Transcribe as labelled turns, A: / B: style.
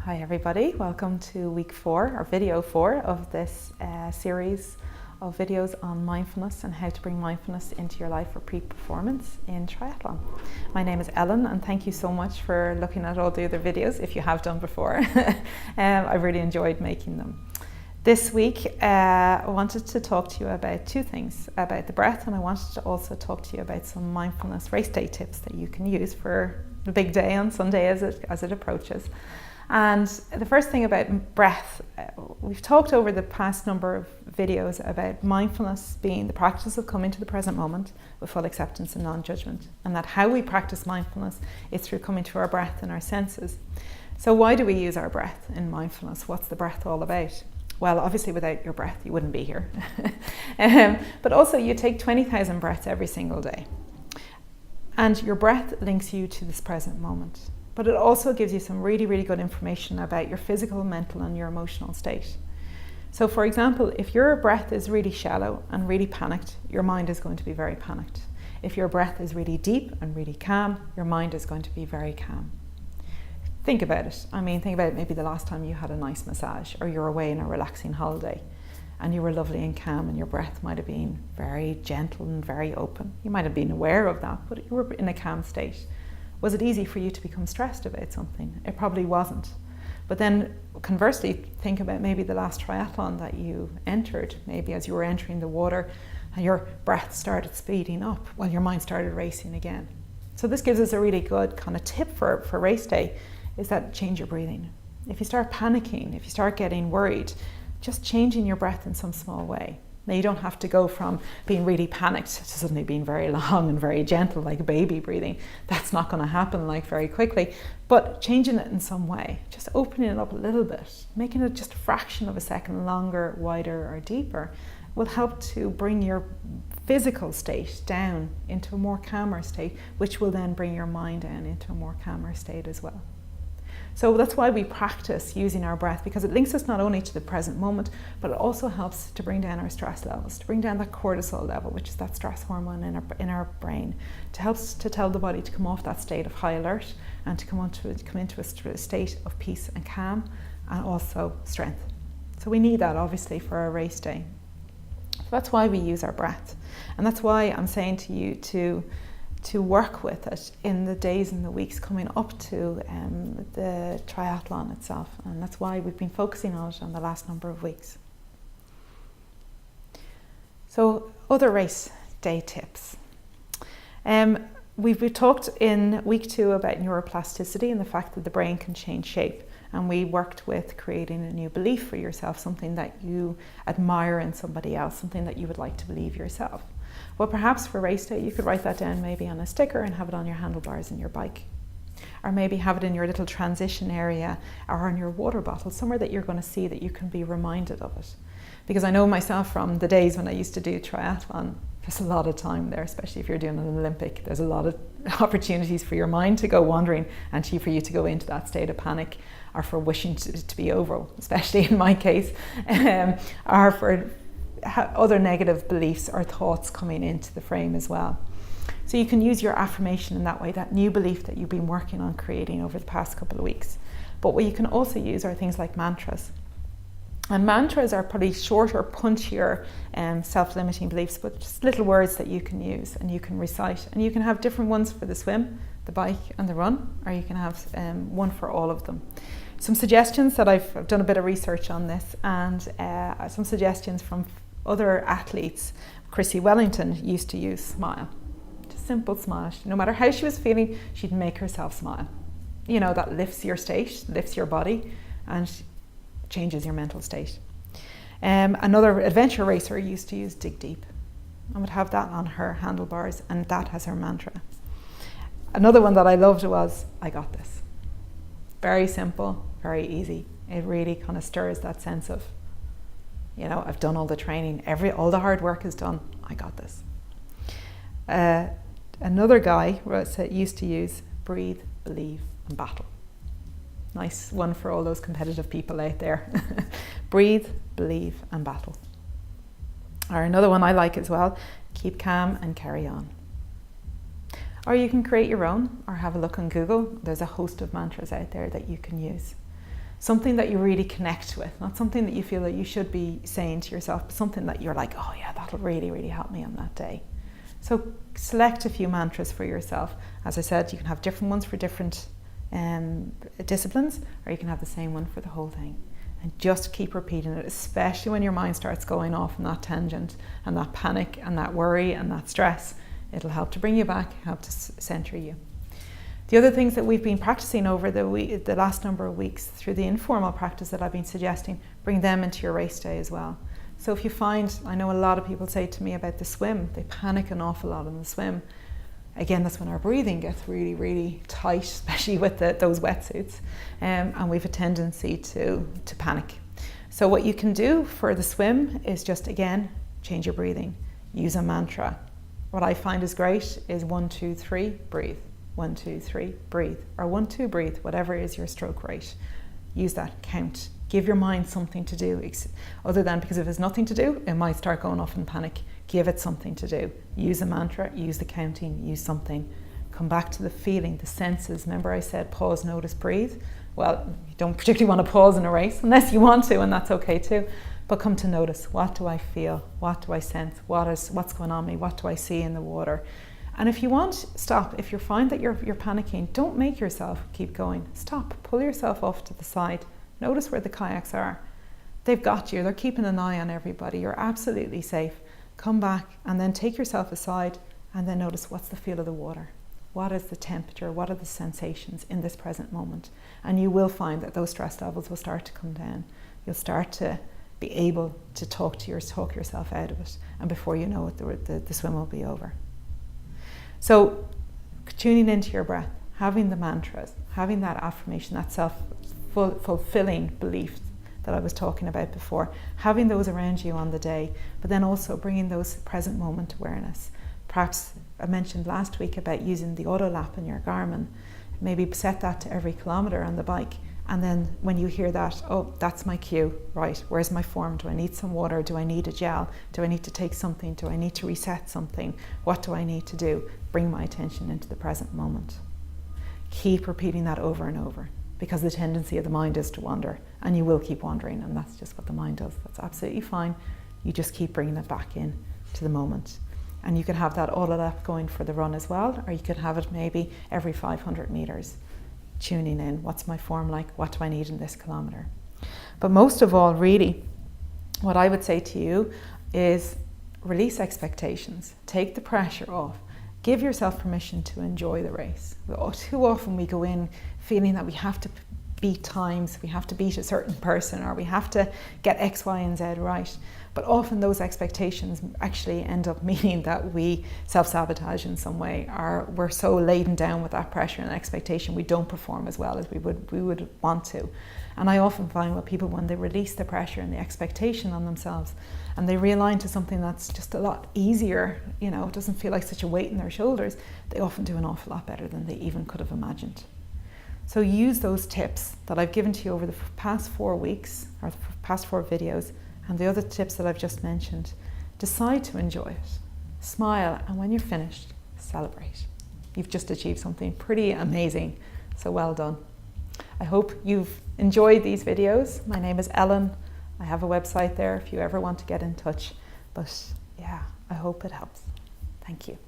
A: Hi everybody, welcome to week 4 or video 4 of this series of videos on mindfulness and how to bring mindfulness into your life for peak performance in triathlon. My name is Ellen and thank you so much for looking at all the other videos if you have done before. I've really enjoyed making them. This week I wanted to talk to you about two things, about the breath, and I wanted to also talk to you about some mindfulness race day tips that you can use for the big day on Sunday as it approaches. And the first thing about breath, we've talked over the past number of videos about mindfulness being the practice of coming to the present moment with full acceptance and non-judgment, and that how we practice mindfulness is through coming to our breath and our senses. So why do we use our breath in mindfulness? What's the breath all about? Well, obviously without your breath you wouldn't be here. But also you take 20,000 breaths every single day. And your breath links you to this present moment. But it also gives you some really, really good information about your physical, mental and your emotional state. So for example, if your breath is really shallow and really panicked, your mind is going to be very panicked. If your breath is really deep and really calm, your mind is going to be very calm. Think about it. Think about maybe the last time you had a nice massage, or you're away on a relaxing holiday and you were lovely and calm and your breath might have been very gentle and very open. You might have been aware of that, but you were in a calm state. Was it easy for you to become stressed about something? It probably wasn't. But then conversely, think about maybe the last triathlon that you entered. Maybe as you were entering the water and your breath started speeding up while your mind started racing again. So this gives us a really good kind of tip for race day, is that change your breathing. If you start panicking, if you start getting worried, just changing your breath in some small way. Now you don't have to go from being really panicked to suddenly being very long and very gentle like a baby breathing. That's not going to happen very quickly, but changing it in some way, just opening it up a little bit, making it just a fraction of a second longer, wider or deeper will help to bring your physical state down into a more calmer state, which will then bring your mind down into a more calmer state as well. So that's why we practice using our breath, because it links us not only to the present moment, but it also helps to bring down our stress levels, to bring down that cortisol level, which is that stress hormone in our brain, to help to tell the body to come off that state of high alert and to come into a state of peace and calm and also strength. So we need that obviously for our race day. So that's why we use our breath, and that's why I'm saying to you to work with it in the days and the weeks coming up to the triathlon itself, and that's why we've been focusing on it on the last number of weeks. So other race day tips. We've talked in week 2 about neuroplasticity and the fact that the brain can change shape, and we worked with creating a new belief for yourself, something that you admire in somebody else, something that you would like to believe yourself. Well, perhaps for race day you could write that down maybe on a sticker and have it on your handlebars in your bike, or maybe have it in your little transition area or on your water bottle, somewhere that you're going to see that you can be reminded of it. Because I know myself from the days when I used to do triathlon, there's a lot of time there, especially if you're doing an Olympic. There's a lot of opportunities for your mind to go wandering and for you to go into that state of panic, or for wishing to be over, especially in my case, or for other negative beliefs or thoughts coming into the frame as well. So you can use your affirmation in that way, that new belief that you've been working on creating over the past couple of weeks. But what you can also use are things like mantras. And mantras are probably shorter, punchier, self-limiting beliefs, but just little words that you can use and you can recite. And you can have different ones for the swim, the bike and the run, or you can have one for all of them. Some suggestions that I've done a bit of research on this, and some suggestions from other athletes. Chrissy Wellington used to use smile. Just simple smile. No matter how she was feeling, she'd make herself smile. You know, that lifts your state, lifts your body and changes your mental state. Another adventure racer used to use dig deep and would have that on her handlebars, and that as her mantra. Another one that I loved was, I got this. Very simple, very easy. It really kind of stirs that sense of, you know, I've done all the training, all the hard work is done, I got this. Another guy used to use breathe, believe and battle. Nice one for all those competitive people out there. Breathe, believe and battle. Or another one I like as well, keep calm and carry on. Or you can create your own or have a look on Google. There's a host of mantras out there that you can use. Something that you really connect with, not something that you feel that you should be saying to yourself, but something that you're like, oh yeah, that'll really, really help me on that day. So select a few mantras for yourself. As I said, you can have different ones for different disciplines, or you can have the same one for the whole thing. And just keep repeating it, especially when your mind starts going off on that tangent and that panic and that worry and that stress. It'll help to bring you back, help to center you. The other things that we've been practicing over the last number of weeks through the informal practice that I've been suggesting, bring them into your race day as well. So if you find, I know a lot of people say to me about the swim, they panic an awful lot on the swim. Again, that's when our breathing gets really, really tight, especially with those wetsuits, and we have a tendency to panic. So what you can do for the swim is just, again, change your breathing. Use a mantra. What I find is great is 1, 2, 3, breathe. 1, 2, 3, breathe. Or 1, 2, breathe, whatever is your stroke rate. Use that, count. Give your mind something to do, other than, because if there's nothing to do, it might start going off in panic. Give it something to do. Use a mantra, use the counting, use something. Come back to the feeling, the senses. Remember I said pause, notice, breathe? Well, you don't particularly want to pause in a race unless you want to, and that's okay too. But come to notice, what do I feel? What do I sense? What's going on me? What do I see in the water? And if you want, stop. If you find that you're panicking, don't make yourself keep going. Stop, pull yourself off to the side. Notice where the kayaks are. They've got you, they're keeping an eye on everybody. You're absolutely safe. Come back and then take yourself aside and then notice, what's the feel of the water? What is the temperature? What are the sensations in this present moment? And you will find that those stress levels will start to come down. You'll start to be able to talk yourself out of it. And before you know it, the swim will be over. So tuning into your breath, having the mantras, having that affirmation, that self-fulfilling belief that I was talking about before, having those around you on the day, but then also bringing those present moment awareness. Perhaps I mentioned last week about using the auto lap in your Garmin. Maybe set that to every kilometre on the bike, and then when you hear that, oh, that's my cue, right, where's my form? Do I need some water? Do I need a gel? Do I need to take something? Do I need to reset something? What do I need to do? Bring my attention into the present moment. Keep repeating that over and over, because the tendency of the mind is to wander, and you will keep wandering, and that's just what the mind does. That's absolutely fine. You just keep bringing it back in to the moment. And you could have that auto lap going for the run as well, or you could have it maybe every 500 meters, tuning in, what's my form like, what do I need in this kilometre? But most of all, really, what I would say to you is release expectations, take the pressure off, give yourself permission to enjoy the race. Too often we go in feeling that we have to beat times, we have to beat a certain person, or we have to get X, Y, and Z right. But often those expectations actually end up meaning that we self-sabotage in some way, or we're so laden down with that pressure and expectation we don't perform as well as we would want to. And I often find with people, when they release the pressure and the expectation on themselves and they realign to something that's just a lot easier, you know, it doesn't feel like such a weight in their shoulders, they often do an awful lot better than they even could have imagined. So use those tips that I've given to you over the past 4 weeks, or the past 4 videos, and the other tips that I've just mentioned. Decide to enjoy it. Smile, and when you're finished, celebrate. You've just achieved something pretty amazing, so well done. I hope you've enjoyed these videos. My name is Ellen. I have a website there if you ever want to get in touch. But yeah, I hope it helps. Thank you.